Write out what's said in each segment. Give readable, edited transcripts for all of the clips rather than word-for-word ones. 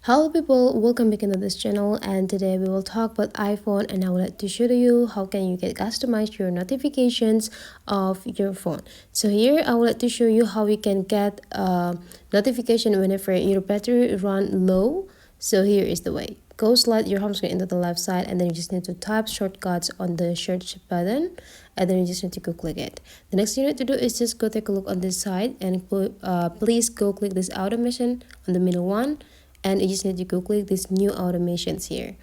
Hello people, welcome back into this channel, and today we will talk about iPhone, and I would like to show you how can you get customize your notifications of your phone. So here I would like to show you how you can get a notification whenever your battery run low. So here is the way. Go slide your home screen into the left side, and then you just need to type shortcuts on the search button, and then you just need to go click it. The next thing you need to do is just go take a look on this side, and please go click this automation on the middle one, and you just need to go click these new automations here.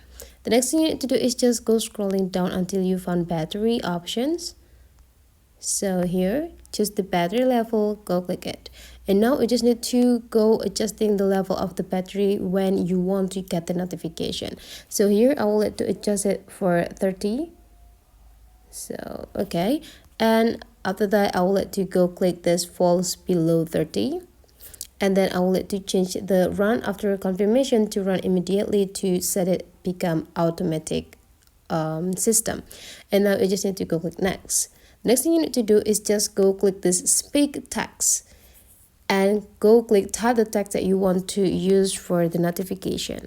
The next thing you need to do is just go scrolling down until you found battery options. So here, just the battery level, go click it. And now you just need to go adjusting the level of the battery when you want to get the notification. So here I will let to adjust it for 30. So okay, and after that I will let to go click this falls below 30. And then I will let to change the run after confirmation to run immediately to set it become automatic system. And now you just need to go click next. Next thing you need to do is just go click this speak text and go click type the text that you want to use for the notification.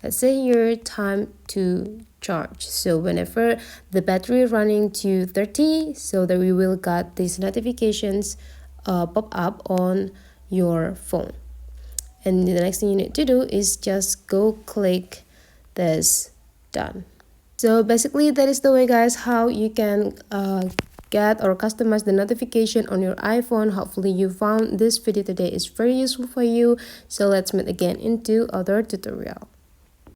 Let's say your time to charge. So whenever the battery running to 30, so that we will get these notifications pop up on your phone. And the next thing you need to do is just go click this done. So basically that is the way, guys, how you can get or customize the notification on your iPhone. Hopefully you found this video today is very useful for you. So let's meet again into other tutorial.